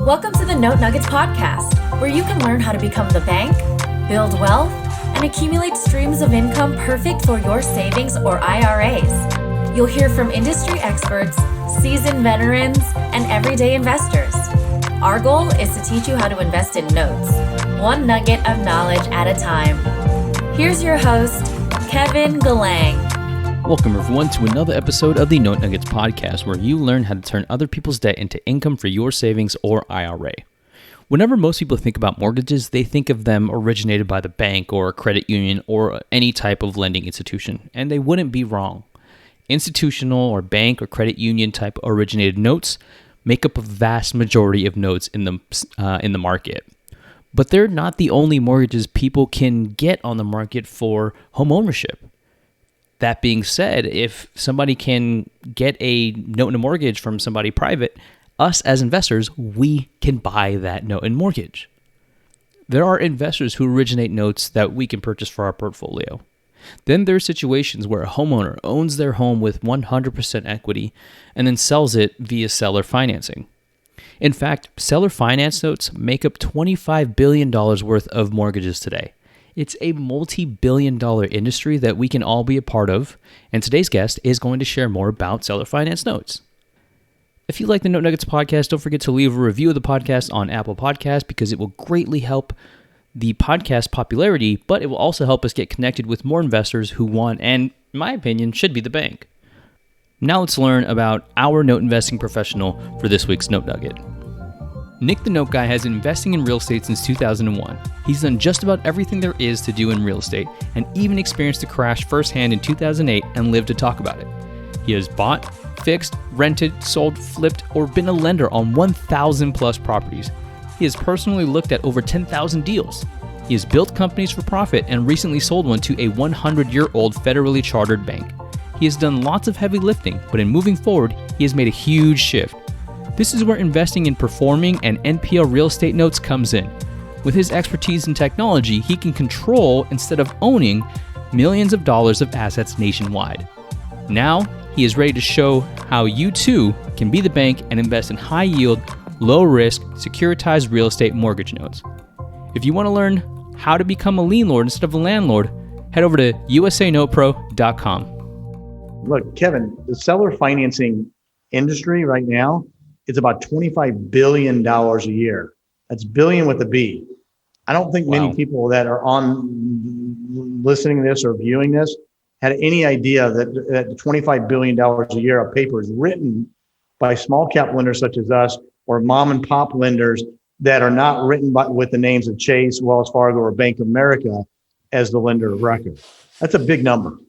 Welcome to the Note Nuggets podcast, where you can learn how to become the bank, build wealth, and accumulate streams of income perfect for your savings or IRAs. You'll hear from industry experts, seasoned veterans, and everyday investors. Our goal is to teach you how to invest in notes, one nugget of knowledge at a time. Here's your host, Kevin Galang. Welcome, everyone, to another episode of the Note Nuggets podcast, where you learn how to turn other people's debt into income for your savings or IRA. Whenever most people think about mortgages, they think of them originated by the bank or a credit union or any type of lending institution, and they wouldn't be wrong. Institutional or bank or credit union type originated notes make up a vast majority of notes in the market. But they're not the only mortgages people can get on the market for home ownership. That being said, if somebody can get a note and a mortgage from somebody private, us as investors, we can buy that note and mortgage. There are investors who originate notes that we can purchase for our portfolio. Then there are situations where a homeowner owns their home with 100% equity and then sells it via seller financing. In fact, seller finance notes make up $25 billion worth of mortgages today. It's a multi-billion-dollar industry that we can all be a part of, and today's guest is going to share more about seller finance notes. If you like the Note Nuggets podcast, don't forget to leave a review of the podcast on Apple Podcasts because it will greatly help the podcast popularity, but it will also help us get connected with more investors who want, and in my opinion, should be the bank. Now let's learn about our note investing professional for this week's Note Nugget. Nick the Note Guy has been investing in real estate since 2001. He's done just about everything there is to do in real estate and even experienced the crash firsthand in 2008 and lived to talk about it. He has bought, fixed, rented, sold, flipped, or been a lender on 1,000 plus properties. He has personally looked at over 10,000 deals. He has built companies for profit and recently sold one to a 100-year-old federally chartered bank. He has done lots of heavy lifting, but in moving forward, he has made a huge shift. This is where investing in performing and NPL real estate notes comes in. With his expertise in technology, he can control instead of owning millions of dollars of assets nationwide. Now, he is ready to show how you too can be the bank and invest in high-yield, low-risk, securitized real estate mortgage notes. If you want to learn how to become a lien lord instead of a landlord, head over to usanotepro.com. Look, Kevin, the seller financing industry right now, it's about $25 billion a year. That's billion with a B. I don't think many people that are on listening to this or viewing this had any idea that $25 billion a year of paper is written by small cap lenders such as us or mom and pop lenders that are not written with the names of Chase, Wells Fargo, or Bank of America as the lender of record. That's a big number.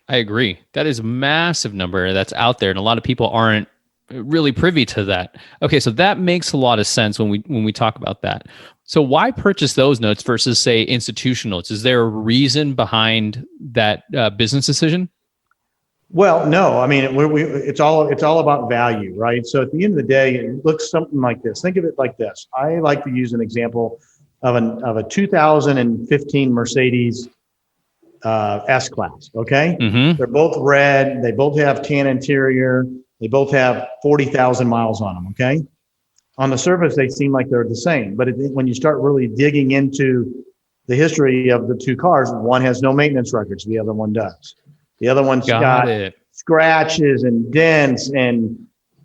I agree. That is a massive number that's out there, and a lot of people aren't really privy to that. Okay, so that makes a lot of sense when we talk about that. So why purchase those notes versus, say, institutional notes? Is there a reason behind that business decision? Well, no. I mean, it's all about value, right? So at the end of the day, it looks something like this. Think of it like this. I like to use an example of a 2015 Mercedes S-Class. Okay, They're both red. They both have tan interior. They both have 40,000 miles on them, okay? On the surface, they seem like they're the same. But when you start really digging into the history of the two cars, one has no maintenance records. The other one does. The other one's got scratches and dents and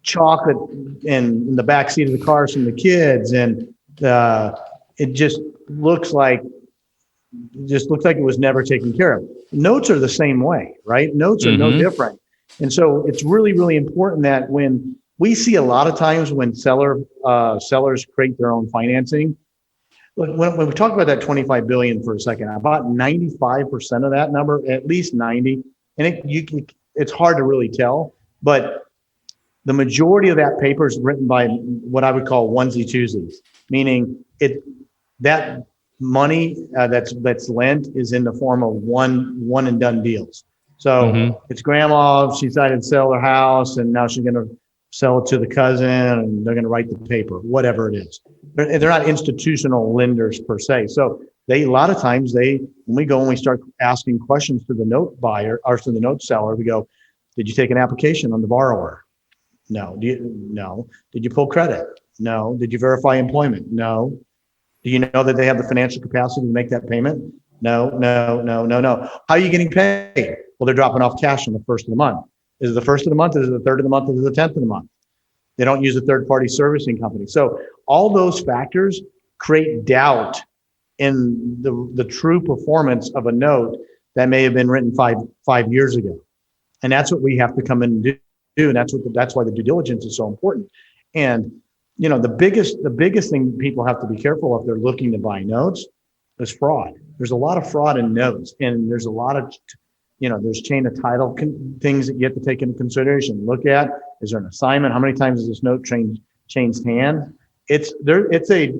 chocolate in the back seat of the cars from the kids. And it just looks like it was never taken care of. Notes are the same way, right? Notes are no different. And so it's really, really important that when we see a lot of times when sellers create their own financing, when we talk about that 25 billion for a second, about 95% of that number, at least 90, and it's hard to really tell, but the majority of that paper is written by what I would call onesie twosies, meaning that money that's lent is in the form of one and done deals. So it's grandma, she decided to sell her house and now she's going to sell it to the cousin and they're going to write the paper, whatever it is. They're not institutional lenders per se. So a lot of times when we go and we start asking questions to the note buyer or to the note seller, we go, did you take an application on the borrower? No. No. Did you pull credit? No. Did you verify employment? No. Do you know that they have the financial capacity to make that payment? No. How are you getting paid? Well, they're dropping off cash on the first of the month. Is it the first of the month? Is it the third of the month? Is it the 10th of the month? They don't use a third-party servicing company. So all those factors create doubt in the true performance of a note that may have been written five years ago. And that's what we have to come in and do. And that's why the due diligence is so important. And the biggest thing people have to be careful if they're looking to buy notes is fraud. There's a lot of fraud in notes, and there's a lot of there's chain of title things that you have to take into consideration. Look at, is there an assignment? How many times has this note changed hands? It's a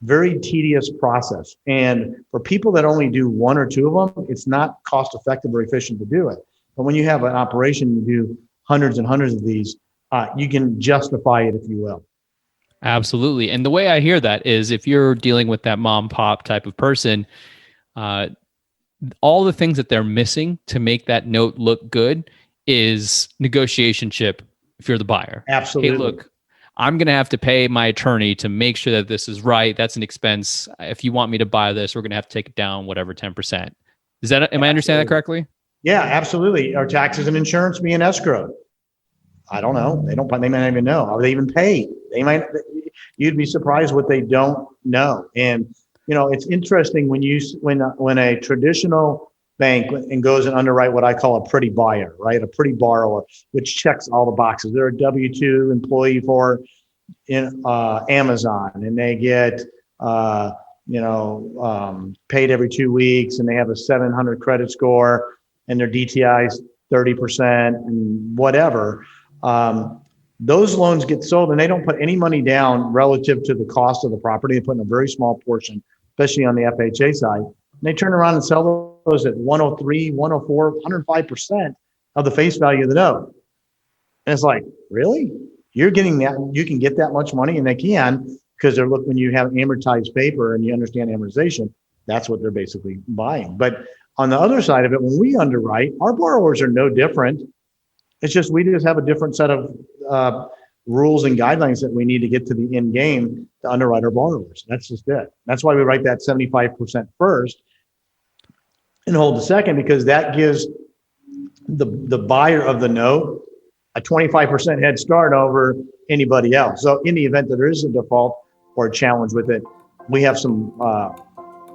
very tedious process. And for people that only do one or two of them, it's not cost effective or efficient to do it. But when you have an operation, you do hundreds and hundreds of these, you can justify it, if you will. Absolutely. And the way I hear that is if you're dealing with that mom pop type of person, all the things that they're missing to make that note look good is negotiation chip if you're the buyer. Absolutely. Hey, look, I'm going to have to pay my attorney to make sure that this is right. That's an expense. If you want me to buy this, we're going to have to take it down, whatever, 10%. Am I understanding that correctly? Yeah, absolutely. Are taxes and insurance being escrowed? I don't know. They may not even know. Are they even paid? You'd be surprised what they don't know. And it's interesting when a traditional bank and goes and underwrite what I call a pretty buyer, right? A pretty borrower, which checks all the boxes. They're a W-2 employee for Amazon, and they get paid every 2 weeks, and they have a 700 credit score, and their DTI is 30% and whatever. Those loans get sold, and they don't put any money down relative to the cost of the property. They put in a very small portion, especially on the FHA side. And they turn around and sell those at 103, 104, 105% of the face value of the note. And it's like, really? You're getting that? You can get that much money? And they can, because when you have amortized paper and you understand amortization, that's what they're basically buying. But on the other side of it, when we underwrite, our borrowers are no different. It's just we just have a different set of rules and guidelines that we need to get to the end game to underwrite our borrowers. That's just it. That's why we write that 75% first and hold the second, because that gives the buyer of the note a 25% head start over anybody else. So in the event that there is a default or a challenge with it, we have some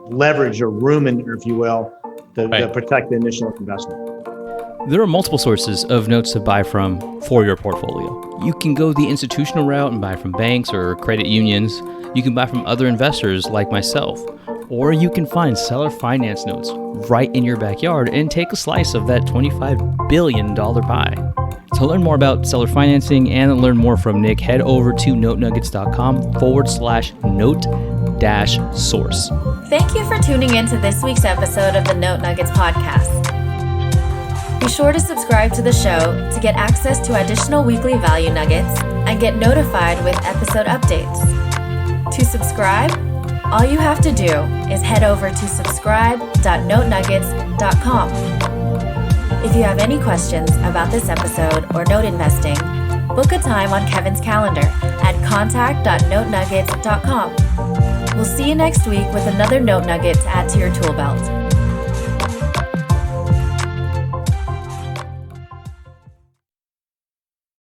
leverage or room in there, if you will, to protect the initial investment. There are multiple sources of notes to buy from for your portfolio. You can go the institutional route and buy from banks or credit unions. You can buy from other investors like myself. Or you can find seller finance notes right in your backyard and take a slice of that $25 billion pie. To learn more about seller financing and learn more from Nick, head over to notenuggets.com/note-source. Thank you for tuning in to this week's episode of the Note Nuggets podcast. Be sure to subscribe to the show to get access to additional weekly value nuggets and get notified with episode updates. To subscribe, all you have to do is head over to subscribe.notenuggets.com. If you have any questions about this episode or note investing, book a time on Kevin's calendar at contact.notenuggets.com. We'll see you next week with another note nugget to add to your tool belt.